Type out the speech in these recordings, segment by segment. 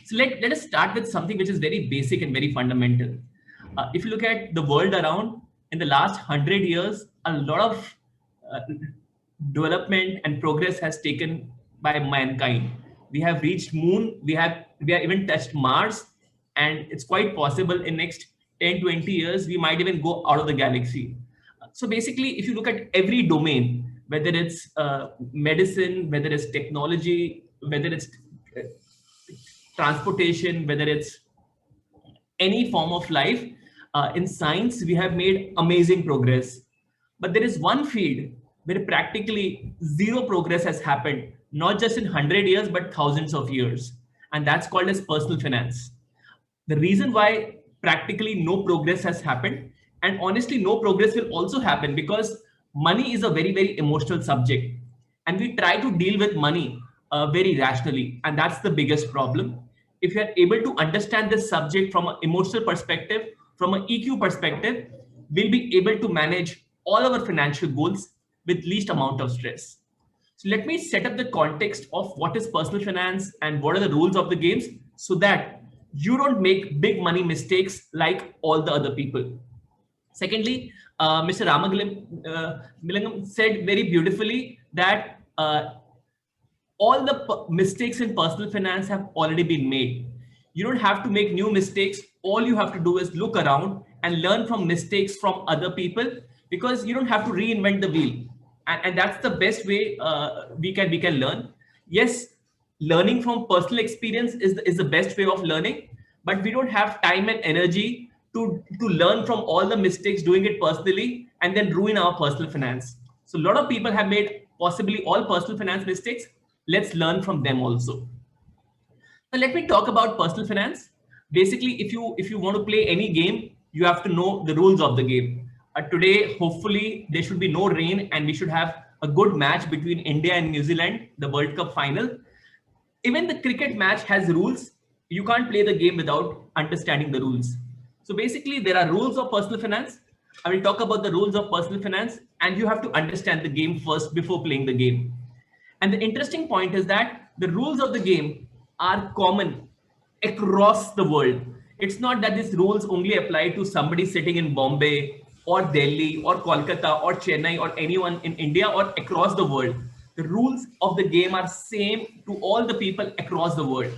So let us start with something which is very basic and very fundamental. If you look at the world around, in the last 100 years, a lot of uh, development and progress has taken by mankind. We have reached moon, we have even touched Mars, and it's quite possible in next 10, 20 years, we might even go out of the galaxy. So basically, if you look at every domain, whether it's medicine, whether it's technology, whether it's uh, transportation, whether it's any form of life, in science, we have made amazing progress. But there is one field where practically zero progress has happened, not just in 100 years, but thousands of years. And that's called as personal finance. The reason why practically no progress has happened, and honestly no progress will also happen, because money is a very very emotional subject, and we try to deal with money very rationally, and that's the biggest problem. If you are able to understand this subject from an emotional perspective, from an EQ perspective, we'll be able to manage all our financial goals with least amount of stress. So let me set up the context of what is personal finance and what are the rules of the games, so that you don't make big money mistakes like all the other people. Secondly, Mr. Milangam said very beautifully that all the mistakes in personal finance have already been made. You don't have to make new mistakes. All you have to do is look around and learn from mistakes from other people, because you don't have to reinvent the wheel. And that's the best way we can learn. Yes, learning from personal experience is the best way of learning, but we don't have time and energy to learn from all the mistakes doing it personally and then ruin our personal finance. So a lot of people have made possibly all personal finance mistakes. Let's learn from them also. So let me talk about personal finance. Basically, if you want to play any game, you have to know the rules of the game. Today, hopefully, there should be no rain, and we should have a good match between India and New Zealand, the World Cup final. Even the cricket match has rules. You can't play the game without understanding the rules. So basically, there are rules of personal finance. I will talk about the rules of personal finance, and you have to understand the game first before playing the game. And the interesting point is that the rules of the game are common across the world. It's not that these rules only apply to somebody sitting in Bombay or Delhi or Kolkata or Chennai or anyone in India or across the world. The rules of the game are same to all the people across the world.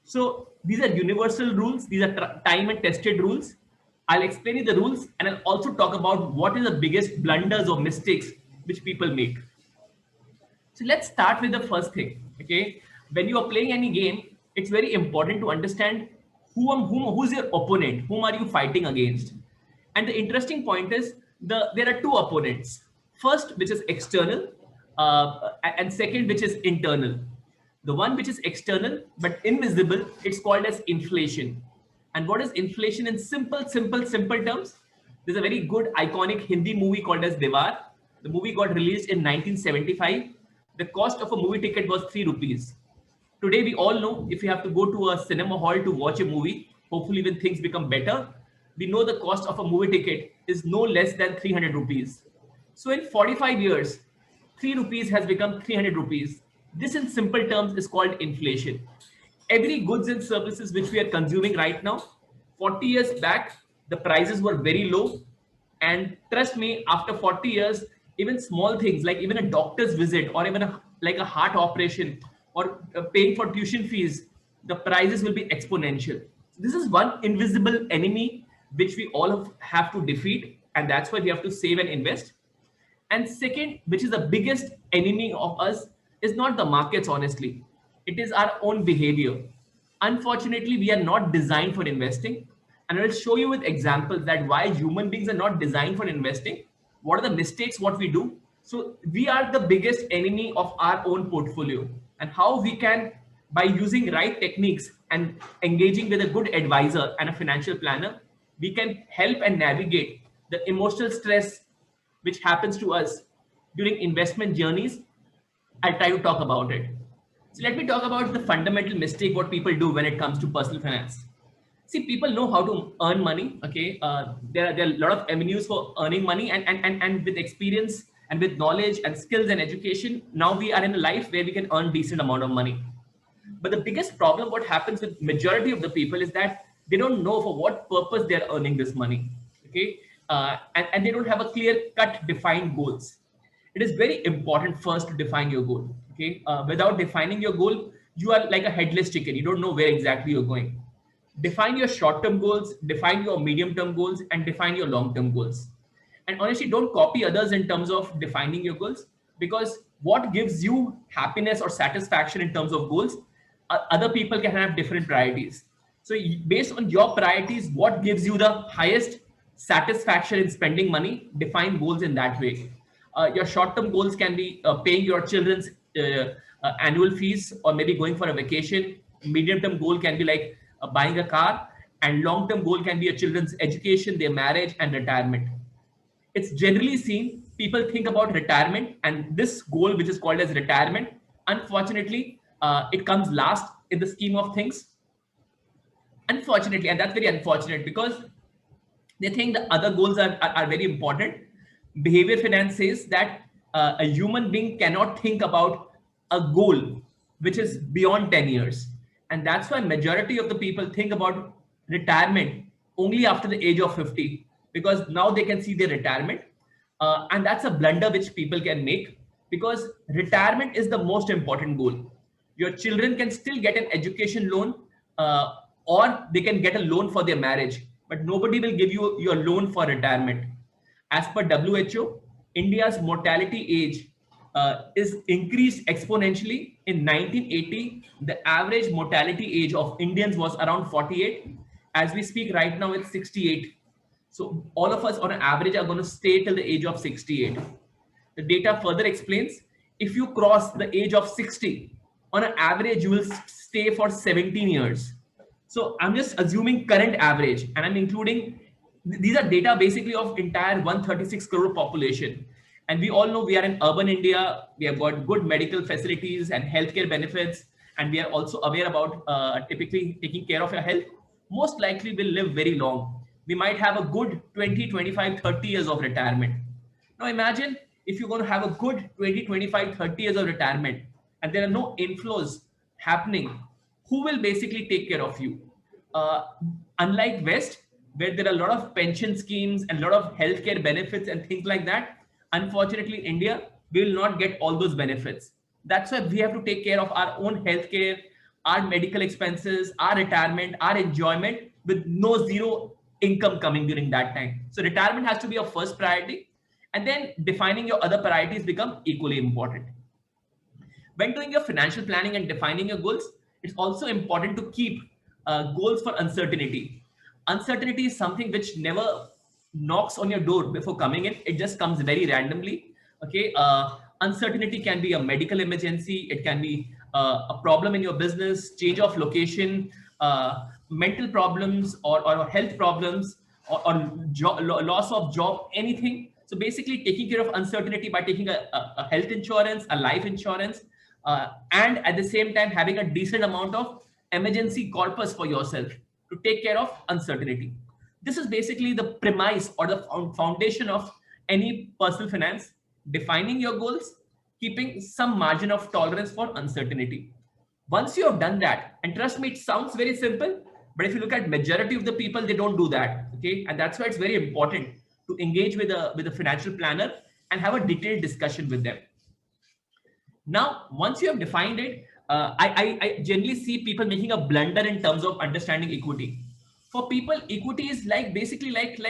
So these are universal rules. These are time and tested rules. I'll explain you the rules, and I'll also talk about what is the biggest blunders or mistakes which people make. So let's start with the first thing. Okay, when you are playing any game, it's very important to understand who's your opponent, whom are you fighting against. And the interesting point is there are two opponents. First, which is external, and second, which is internal. The one which is external but invisible, it's called as inflation. And what is inflation in simple terms? There's a very good iconic Hindi movie called as Devar. The movie got released in 1975. The cost of a movie ticket was 3 rupees. Today, we all know if you have to go to a cinema hall to watch a movie, hopefully when things become better, we know the cost of a movie ticket is no less than 300 rupees. So in 45 years, 3 rupees has become 300 rupees. This in simple terms is called inflation. Every goods and services which we are consuming right now, 40 years back, the prices were very low. And trust me, after 40 years, even small things like even a doctor's visit or even like a heart operation or paying for tuition fees, the prices will be exponential. This is one invisible enemy which we all have to defeat, and that's why we have to save and invest. And second, which is the biggest enemy of us, is not the markets, honestly. It is our own behavior. Unfortunately, we are not designed for investing. And I'll show you with examples that why human beings are not designed for investing. What are the mistakes, what we do? So we are the biggest enemy of our own portfolio. And how we can, by using right techniques and engaging with a good advisor and a financial planner, we can help and navigate the emotional stress which happens to us during investment journeys. I'll try to talk about it. So let me talk about the fundamental mistake what people do when it comes to personal finance. See, people know how to earn money. Okay, there are a lot of avenues for earning money, and with experience and with knowledge and skills and education, now we are in a life where we can earn decent amount of money. But the biggest problem, what happens with majority of the people, is that they don't know for what purpose they're earning this money. Okay. And they don't have a clear cut defined goals. It is very important first to define your goal. Okay. Without defining your goal, you are like a headless chicken. You don't know where exactly you're going. Define your short-term goals, define your medium-term goals, and define your long-term goals. And honestly, don't copy others in terms of defining your goals, because what gives you happiness or satisfaction in terms of goals, other people can have different priorities. So based on your priorities, what gives you the highest satisfaction in spending money, define goals in that way. Your short-term goals can be paying your children's annual fees, or maybe going for a vacation. Medium-term goal can be like buying a car, and long-term goal can be a children's education, their marriage, and retirement. It's generally seen people think about retirement, and this goal, which is called as retirement, unfortunately, it comes last in the scheme of things. Unfortunately, and that's very unfortunate, because they think the other goals are very important. Behavior finance says that a human being cannot think about a goal which is beyond 10 years. And that's why majority of the people think about retirement only after the age of 50, because now they can see their retirement. And that's a blunder which people can make, because retirement is the most important goal. Your children can still get an education loan, or they can get a loan for their marriage, but nobody will give you your loan for retirement. As per WHO, India's mortality age is increased exponentially. In 1980, the average mortality age of Indians was around 48. As we speak right now, it's 68. So all of us on an average are going to stay till the age of 68. The data further explains, if you cross the age of 60, on an average, you will stay for 17 years. So I'm just assuming current average, and I'm including, these are data basically of entire 136 crore population. And we all know we are in urban India. We have got good medical facilities and healthcare benefits. And we are also aware about typically taking care of your health. Most likely will live very long. We might have a good 20, 25, 30 years of retirement. Now imagine if you're going to have a good 20, 25, 30 years of retirement, and there are no inflows happening, who will basically take care of you? Unlike West, where there are a lot of pension schemes and a lot of healthcare benefits and things like that, unfortunately, in India, we will not get all those benefits. That's why we have to take care of our own healthcare, our medical expenses, our retirement, our enjoyment, with no zero income coming during that time. So retirement has to be your first priority, and then defining your other priorities become equally important. When doing your financial planning and defining your goals, it's also important to keep goals for uncertainty. Uncertainty is something which never knocks on your door before coming in. It just comes very randomly. Okay. Uncertainty can be a medical emergency. It can be a problem in your business, change of location, mental problems, or health problems, or loss of job, anything. So basically taking care of uncertainty by taking a health insurance, a life insurance, and at the same time having a decent amount of emergency corpus for yourself to take care of uncertainty. This is basically the premise or the foundation of any personal finance: defining your goals, keeping some margin of tolerance for uncertainty. Once you have done that, and trust me, it sounds very simple, but if you look at majority of the people, they don't do that. Okay. And that's why it's very important to engage with a financial planner and have a detailed discussion with them. Now, once you have defined it, I generally see people making a blunder in terms of understanding equity. For people, equity is like basically like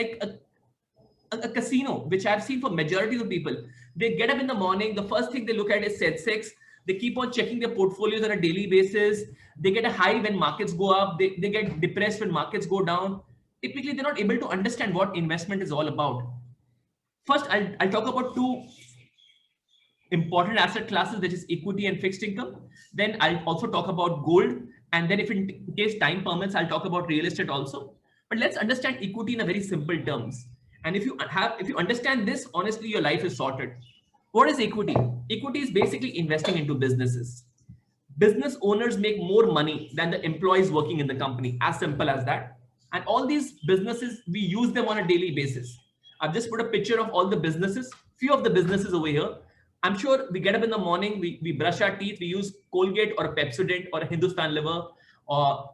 a casino, which I've seen for majority of the people. They get up in the morning, the first thing they look at is Sensex. They keep on checking their portfolios on a daily basis. They get a high when markets go up. They get depressed when markets go down. Typically, they're not able to understand what investment is all about. First, I'll talk about two important asset classes, which is equity and fixed income. Then I'll also talk about gold. And then if in case time permits, I'll talk about real estate also. But let's understand equity in a very simple terms. And if you understand this, honestly, your life is sorted. What is equity? Equity is basically investing into businesses. Business owners make more money than the employees working in the company, as simple as that. And all these businesses, we use them on a daily basis. I've just put a picture of all the businesses, few of the businesses over here. I'm sure we get up in the morning, we brush our teeth, we use Colgate or a Pepsodent or a Hindustan Liver or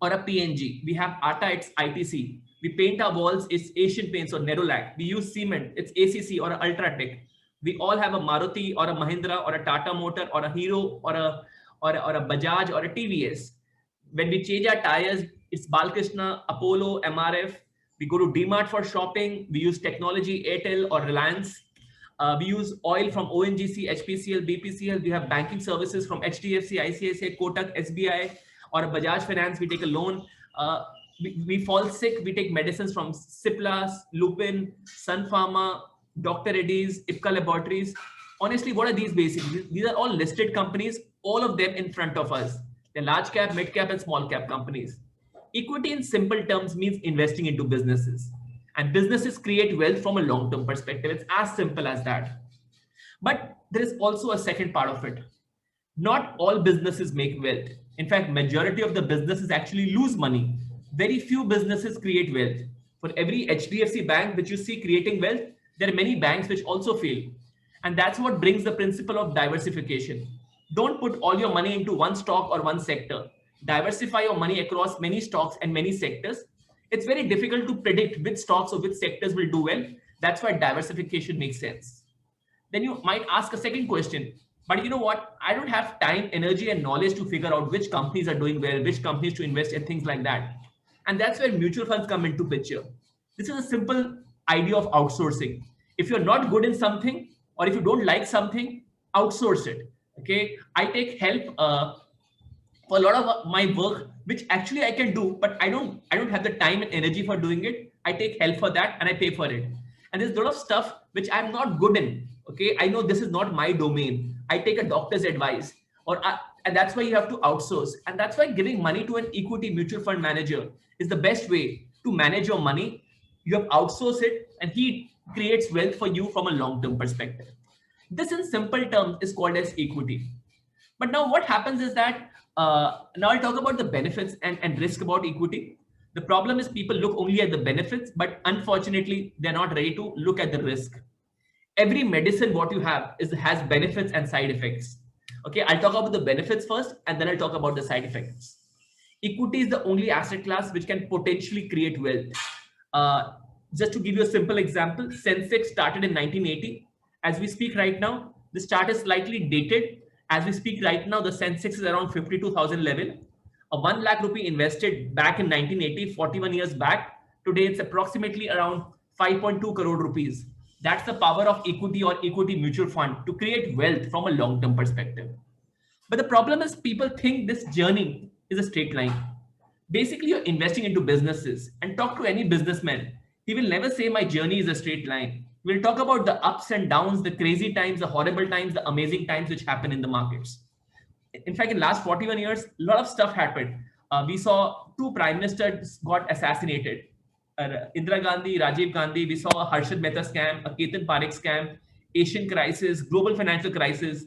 a PNG. We have Atta, it's ITC. We paint our walls, it's Asian Paints or Nerolac. We use cement, it's ACC or a Ultratech. We all have a Maruti or a Mahindra or a Tata Motor or a Hero or a Bajaj or a TVS. When we change our tires, it's Balkrishna, Apollo, MRF. We go to DMart for shopping. We use technology, Airtel or Reliance. We use oil from ONGC, HPCL, BPCL. We have banking services from HDFC, ICICI, Kotak, SBI, or a Bajaj Finance. We take a loan. We fall sick. We take medicines from Cipla, Lupin, Sun Pharma, Dr. Reddy's, Ipca Laboratories. Honestly, what are these basically? These are all listed companies, all of them in front of us. They're large cap, mid cap, and small cap companies. Equity in simple terms means investing into businesses. And businesses create wealth from a long-term perspective. It's as simple as that. But there is also a second part of it. Not all businesses make wealth. In fact, majority of the businesses actually lose money. Very few businesses create wealth. For every HDFC bank which you see creating wealth, there are many banks which also fail. And that's what brings the principle of diversification. Don't put all your money into one stock or one sector. Diversify your money across many stocks and many sectors. It's very difficult to predict which stocks or which sectors will do well. That's why diversification makes sense. Then you might ask a second question, but you know what? I don't have time, energy, and knowledge to figure out which companies are doing well, which companies to invest in, things like that. And that's where mutual funds come into picture. This is a simple idea of outsourcing. If you're not good in something, or if you don't like something, outsource it. Okay, I take help for a lot of my work, which actually I can do, but I don't have the time and energy for doing it. I take help for that and I pay for it. And there's a lot of stuff which I'm not good in. Okay, I know this is not my domain. I take a doctor's advice, and that's why you have to outsource. And that's why giving money to an equity mutual fund manager is the best way to manage your money. You have outsourced it, and he creates wealth for you from a long-term perspective. This, in simple terms, is called as equity. But now what happens is that now I'll talk about the benefits and risk about equity. The problem is people look only at the benefits, but unfortunately, they're not ready to look at the risk. Every medicine, what you have has benefits and side effects. Okay, I'll talk about the benefits first, and then I'll talk about the side effects. Equity is the only asset class which can potentially create wealth. Just to give you a simple example, Sensex started in 1980. As we speak right now, this chart is slightly dated. As we speak right now, the Sensex is around 52,000 level. A 1 lakh rupee invested back in 1980, 41 years back. Today, it's approximately around 5.2 crore rupees. That's the power of equity or equity mutual fund to create wealth from a long-term perspective. But the problem is people think this journey is a straight line. Basically, you're investing into businesses, and talk to any businessman. He will never say my journey is a straight line. We'll talk about the ups and downs, the crazy times, the horrible times, the amazing times which happen in the markets. In fact, in the last 41 years, a lot of stuff happened. We saw 2 prime ministers got assassinated. Indira Gandhi, Rajiv Gandhi. We saw a Harshad Mehta scam, a Ketan Parekh scam, Asian crisis, global financial crisis.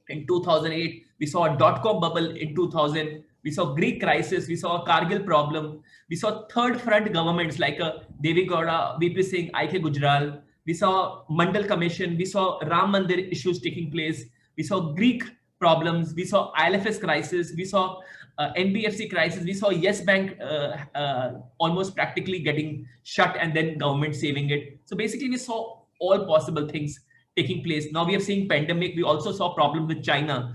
In 2008, we saw a dot-com bubble in 2000. We saw Greek crisis. We saw a Kargil problem. We saw third front governments like Devi Gowda, VP Singh, I.K. Gujral. We saw Mandal Commission. We saw Ram Mandir issues taking place. We saw Greek problems. We saw ILFS crisis. We saw NBFC crisis. We saw Yes Bank almost practically getting shut and then government saving it. So basically, we saw all possible things taking place. Now we are seeing pandemic. We also saw problem with China,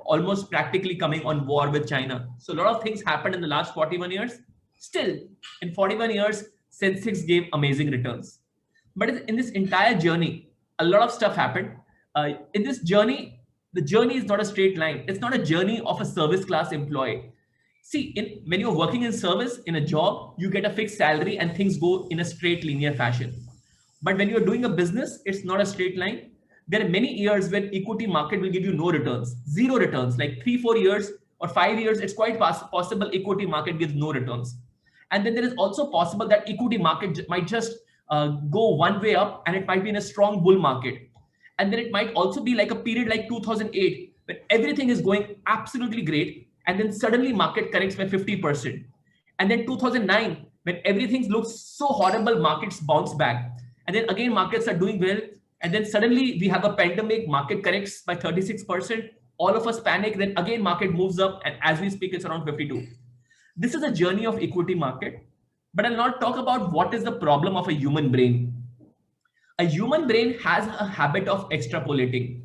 almost practically coming on war with China. So a lot of things happened in the last 41 years. Still, in 41 years, Sensex gave amazing returns. But in this entire journey, a lot of stuff happened. In this journey, the journey is not a straight line. It's not a journey of a service class employee. See, when you're working in service, in a job, you get a fixed salary and things go in a straight linear fashion. But when you're doing a business, it's not a straight line. There are many years when equity market will give you no returns, zero returns, like 3-4 years or 5 years. It's quite possible equity market gives no returns. And then there is also possible that equity market might just go one way up, and it might be in a strong bull market. And then it might also be like a period like 2008, when everything is going absolutely great, and then suddenly market corrects by 50%. And then 2009, when everything looks so horrible, markets bounce back. And then again, markets are doing well, And then suddenly we have a pandemic, market corrects by 36%. All of us panic. Then again, market moves up. And as we speak, it's around 52. This is a journey of equity market. But I'll not talk about what is the problem of a human brain. A human brain has a habit of extrapolating,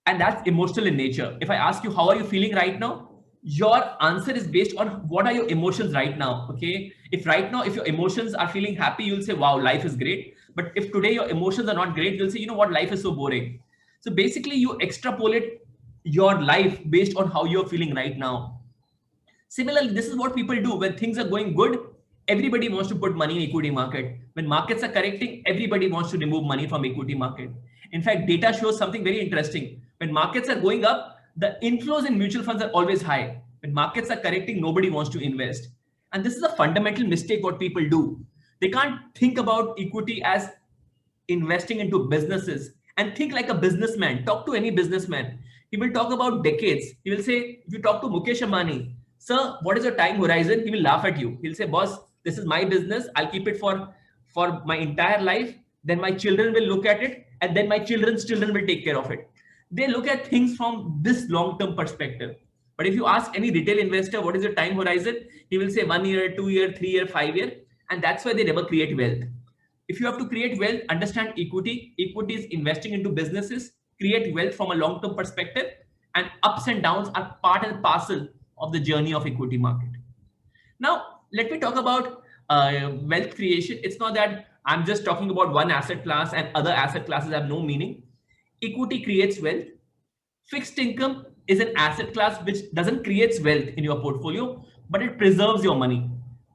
and that's emotional in nature. If I ask you, how are you feeling right now? Your answer is based on what are your emotions right now. Okay. If right now, if your emotions are feeling happy, you'll say, wow, life is great. But if today your emotions are not great, you'll say, you know what, life is so boring. So basically, you extrapolate your life based on how you're feeling right now. Similarly, this is what people do when things are going good. Everybody wants to put money in equity market. When markets are correcting, everybody wants to remove money from equity market. In fact, data shows something very interesting. When markets are going up, the inflows in mutual funds are always high. When markets are correcting, nobody wants to invest. And this is a fundamental mistake what people do. They can't think about equity as investing into businesses and think like a businessman. Talk to any businessman. He will talk about decades. He will say, if you talk to Mukesh Ambani, sir, what is your time horizon? He will laugh at you. He'll say, boss, this is my business. I'll keep it for my entire life. Then my children will look at it, and then my children's children will take care of it. They look at things from this long-term perspective. But if you ask any retail investor, what is your time horizon? He will say 1 year, 2 year, 3 year, 5 year. And that's why they never create wealth. If you have to create wealth, understand equity. Equity is investing into businesses, create wealth from a long-term perspective, and ups and downs are part and parcel of the journey of equity market. Now, let me talk about wealth creation. It's not that I'm just talking about one asset class and other asset classes have no meaning. Equity creates wealth. Fixed income is an asset class which doesn't create wealth in your portfolio, but it preserves your money.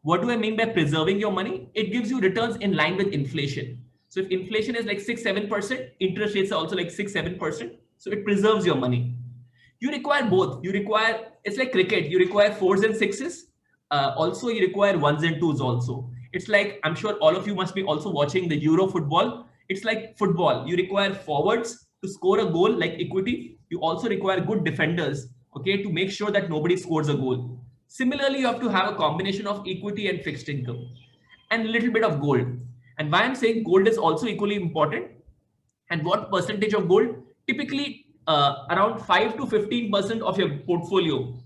What do I mean by preserving your money? It gives you returns in line with inflation. So if inflation is like 6-7%, interest rates are also like 6-7%. So it preserves your money. You require both. It's like cricket. You require 4s and 6s. Also, you require 1s and 2s also. It's like, I'm sure all of you must be also watching the Euro football. It's like football. You require forwards to score a goal like equity. You also require good defenders, okay, to make sure that nobody scores a goal. Similarly, you have to have a combination of equity and fixed income and a little bit of gold. And why I'm saying gold is also equally important, and what percentage of gold? Typically, around 5 to 15% of your portfolio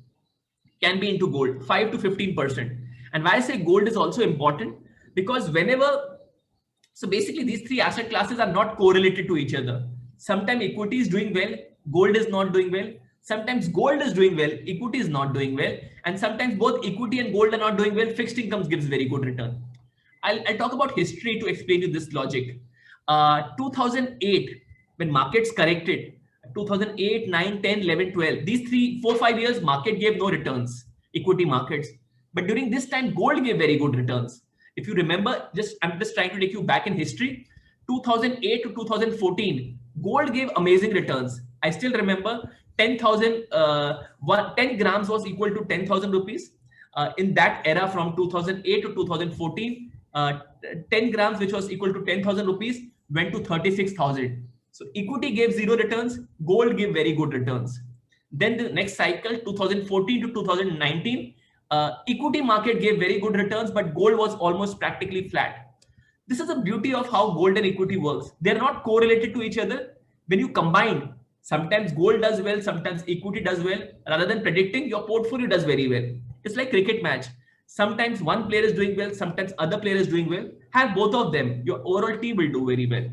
can be into gold, 5 to 15%. And why I say gold is also important, because so basically these three asset classes are not correlated to each other. Sometimes equity is doing well, gold is not doing well. Sometimes gold is doing well, equity is not doing well. And sometimes both equity and gold are not doing well, fixed income gives very good return. I'll talk about history to explain you this logic. 2008, when markets corrected, 2008, 9, 10, 11, 12, these 3, 4, 5 years, market gave no returns, equity markets. But during this time, gold gave very good returns. If you remember, I'm just trying to take you back in history, 2008 to 2014, gold gave amazing returns. I still remember 10,000, 10 grams was equal to 10,000 rupees. In that era from 2008 to 2014, 10 grams, which was equal to 10,000 rupees, went to 36,000. So equity gave zero returns, gold gave very good returns. Then the next cycle, 2014 to 2019, equity market gave very good returns, but gold was almost practically flat. This is the beauty of how gold and equity works. They're not correlated to each other. When you combine, sometimes gold does well, sometimes equity does well. Rather than predicting, your portfolio does very well. It's like cricket match. Sometimes one player is doing well, sometimes other player is doing well. Have both of them, your overall team will do very well.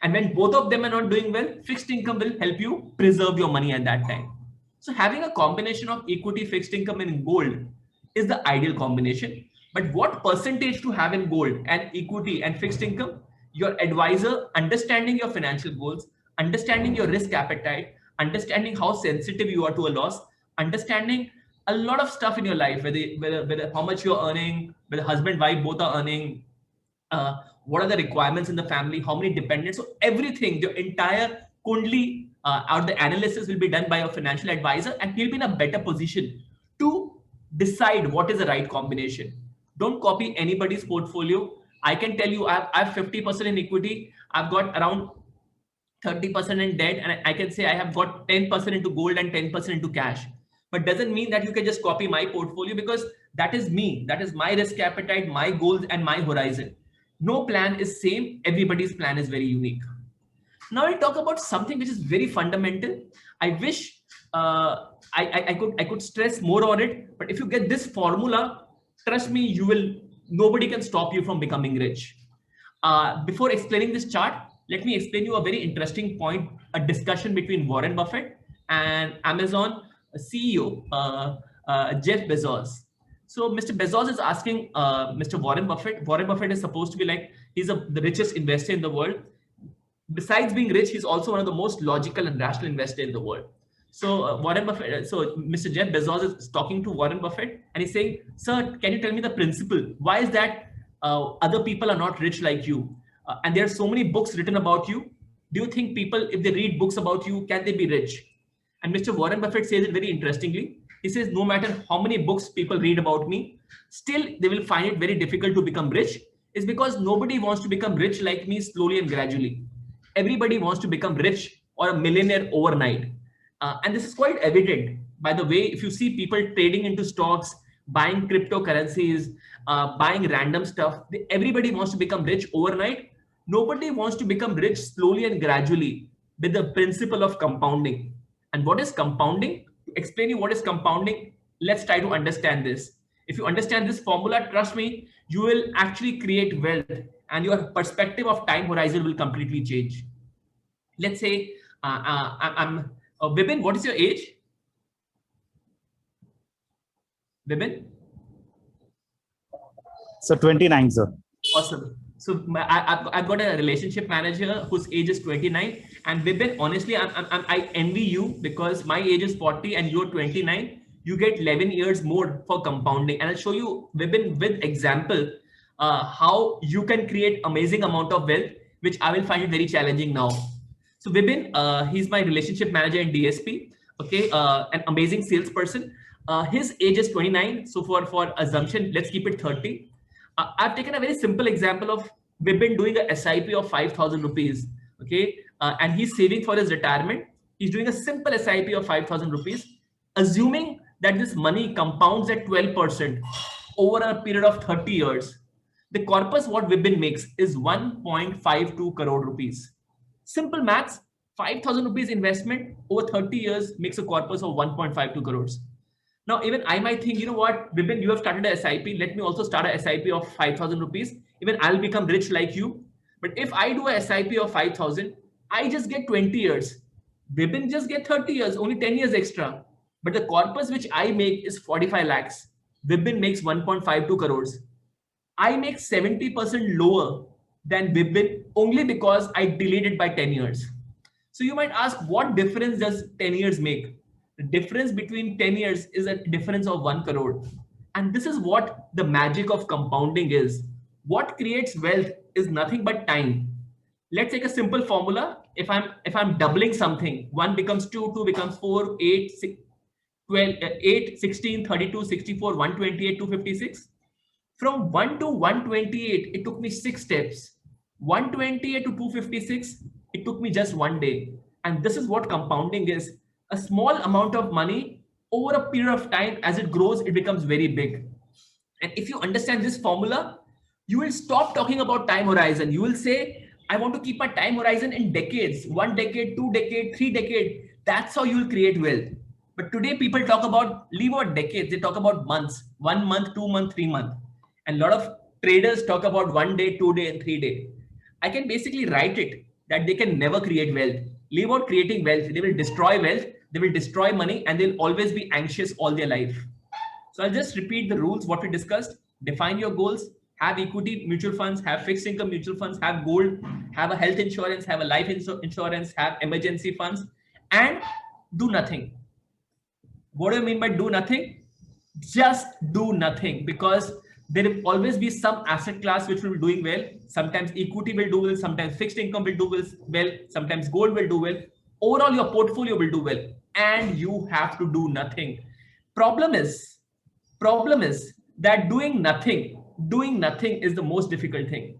And when both of them are not doing well, fixed income will help you preserve your money at that time. So having a combination of equity, fixed income, and gold is the ideal combination. But what percentage to have in gold and equity and fixed income? Your advisor understanding your financial goals, understanding your risk appetite, understanding how sensitive you are to a loss, understanding a lot of stuff in your life, whether how much you're earning, whether husband, wife both are earning, what are the requirements in the family, how many dependents. So everything, your entire kundli or the analysis will be done by a financial advisor, and he'll be in a better position to decide what is the right combination. Don't copy anybody's portfolio. I can tell you I have 50% in equity. I've got around 30% in debt, and I can say I have got 10% into gold and 10% into cash. But doesn't mean that you can just copy my portfolio, because that is me. That is my risk appetite, my goals, and my horizon. No plan is same. Everybody's plan is very unique. Now we'll talk about something which is very fundamental. I wish I could stress more on it, but if you get this formula, trust me, nobody can stop you from becoming rich. Before explaining this chart, let me explain you a very interesting point, a discussion between Warren Buffett and Amazon CEO Jeff Bezos. So Mr. Bezos is asking Mr. Warren Buffett. Warren Buffett is supposed to be like, the richest investor in the world. Besides being rich, he's also one of the most logical and rational investor in the world. So Warren Buffett, so Mr. Jeff Bezos is talking to Warren Buffett and he's saying, sir, can you tell me the principle? Why is that other people are not rich like you? And there are so many books written about you. Do you think people, if they read books about you, can they be rich? And Mr. Warren Buffett says it very interestingly. He says, no matter how many books people read about me, still they will find it very difficult to become rich. It's because nobody wants to become rich like me slowly and gradually. Everybody wants to become rich or a millionaire overnight. And this is quite evident. By the way, if you see people trading into stocks, buying cryptocurrencies, buying random stuff, everybody wants to become rich overnight. Nobody wants to become rich slowly and gradually with the principle of compounding. And what is compounding? To explain you what is compounding, let's try to understand this. If you understand this formula, trust me, you will actually create wealth and your perspective of time horizon will completely change. Let's say I'm Vipin, what is your age? Vipin? So 29, sir. Awesome. So I've got a relationship manager whose age is 29, and Vipin, honestly, I envy you because my age is 40 and you're 29. You get 11 years more for compounding, and I'll show you, Vipin, with example how you can create amazing amount of wealth, which I will find it very challenging now. So Vipin, he's my relationship manager in DSP. Okay, an amazing salesperson. His age is 29. So for assumption, let's keep it 30. I've taken a very simple example of Vipin doing a SIP of 5,000 rupees. Okay, and he's saving for his retirement. He's doing a simple SIP of 5,000 rupees, assuming that this money compounds at 12% over a period of 30 years. The corpus what Vipin makes is 1.52 crore rupees. Simple maths, 5,000 rupees investment over 30 years makes a corpus of 1.52 crores. Now, even I might think, you know what, Vipin, you have started a SIP. Let me also start a SIP of 5,000 rupees. Even I'll become rich like you. But if I do a SIP of 5,000, I just get 20 years. Vipin just get 30 years, only 10 years extra. But the corpus which I make is 45 lakhs. Vipin makes 1.52 crores. I make 70% lower than Vipin only because I delayed it by 10 years. So you might ask, what difference does 10 years make? The difference between 10 years is a difference of 1 crore. And this is what the magic of compounding is. What creates wealth is nothing but time. Let's take a simple formula. If I'm doubling something, 1 becomes 2, 2 becomes 4, 8, 6, 12, 8, 16, 32, 64, 128, 256. From 1 to 128, it took me 6 steps. 128 to 256, it took me just 1 day. And this is what compounding is. A small amount of money over a period of time, as it grows, it becomes very big. And if you understand this formula, you will stop talking about time horizon. You will say, I want to keep my time horizon in decades, 1 decade, 2 decade, 3 decade. That's how you will create wealth. But today people talk about, leave out decades, they talk about months, 1 month, 2 month, 3 month. And a lot of traders talk about 1 day, 2 day, and 3 day. I can basically write it that they can never create wealth. Leave out creating wealth. They will destroy wealth. They will destroy money, and they'll always be anxious all their life. So I'll just repeat the rules, what we discussed. Define your goals, have equity mutual funds, have fixed income mutual funds, have gold, have a health insurance, have a life insurance, have emergency funds, and do nothing. What do you mean by do nothing? Just do nothing, because there will always be some asset class which will be doing well. Sometimes equity will do well, sometimes fixed income will do well, sometimes gold will do well. Overall, your portfolio will do well, and you have to do nothing. Problem is that doing nothing is the most difficult thing.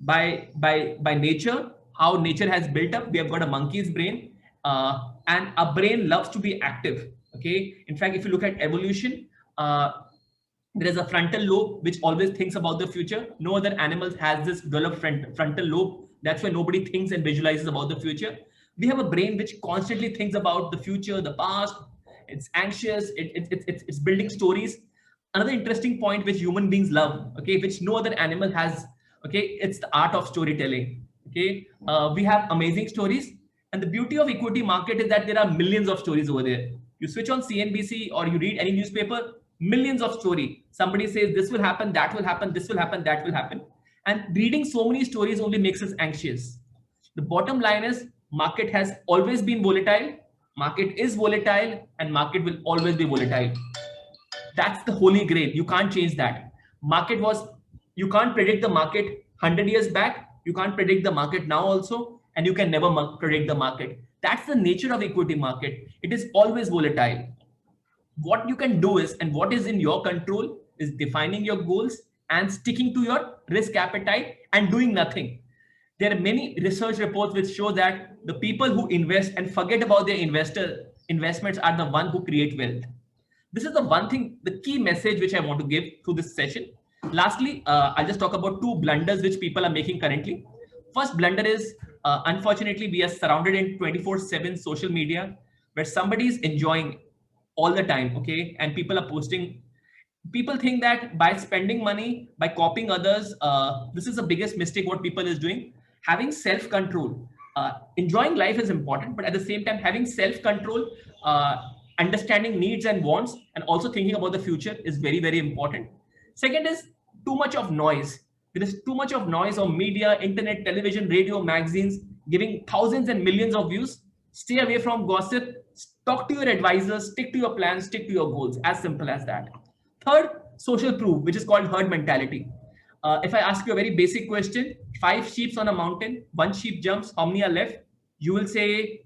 By nature, how nature has built up, we have got a monkey's brain, and a brain loves to be active. Okay. In fact, if you look at evolution, there is a frontal lobe which always thinks about the future. No other animal has this developed frontal lobe That's why nobody thinks and visualizes about the future. We have a brain which constantly thinks about the future, the past. It's anxious. It's building stories. Another interesting point which human beings love, okay, which no other animal has, okay, it's the art of storytelling. Okay, we have amazing stories, and the beauty of equity market is that there are millions of stories over there. You switch on CNBC or you read any newspaper, millions of story. Somebody says this will happen, that will happen, this will happen, that will happen, and reading so many stories only makes us anxious. The bottom line is market has always been volatile, market is volatile, and market will always be volatile. That's the holy grail. You can't change that. Market was, you can't predict the market 100 years back. You can't predict the market now also, and you can never predict the market. That's the nature of equity market. It is always volatile. What you can do is, and what is in your control is defining your goals and sticking to your risk appetite and doing nothing. There are many research reports which show that the people who invest and forget about their investments are the ones who create wealth. This is the one thing, the key message which I want to give through this session. Lastly, I'll just talk about two blunders which people are making currently. First blunder is, unfortunately, we are surrounded in 24/7 social media where somebody is enjoying all the time, okay? And people are posting. People think that by spending money, by copying others, this is the biggest mistake what people is doing. Having self-control. Enjoying life is important, but at the same time, having self-control, understanding needs and wants, and also thinking about the future is very, very important. Second is too much of noise. There is too much of noise on media, internet, television, radio, magazines, giving thousands and millions of views. Stay away from gossip. Talk to your advisors, stick to your plans, stick to your goals. As simple as that. Third, social proof, which is called herd mentality. If I ask you a very basic question, 5 sheep on a mountain, 1 sheep jumps, how many are left? You will say,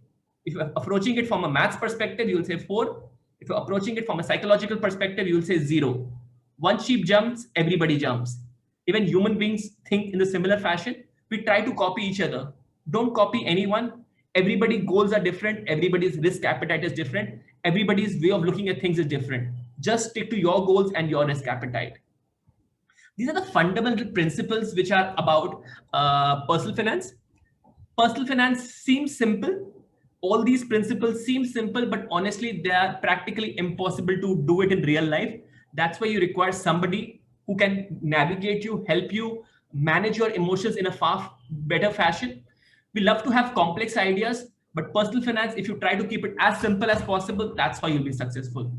if you're approaching it from a maths perspective, you will say 4. If you're approaching it from a psychological perspective, you will say 0. 1 sheep jumps, everybody jumps. Even human beings think in a similar fashion. We try to copy each other. Don't copy anyone. Everybody's goals are different. Everybody's risk appetite is different. Everybody's way of looking at things is different. Just stick to your goals and your risk appetite. These are the fundamental principles which are about personal finance. Personal finance seems simple. All these principles seem simple, but honestly, they are practically impossible to do it in real life. That's why you require somebody who can navigate you, help you manage your emotions in a far better fashion. We love to have complex ideas, but personal finance, if you try to keep it as simple as possible, that's how you'll be successful.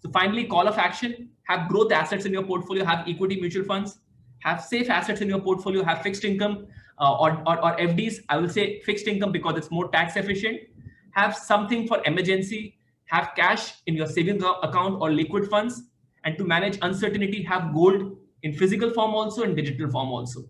So finally, call of action, have growth assets in your portfolio, have equity mutual funds, have safe assets in your portfolio, have fixed income or FDs. I will say fixed income because it's more tax efficient. Have something for emergency, have cash in your savings account or liquid funds. And to manage uncertainty, have gold in physical form also and digital form also.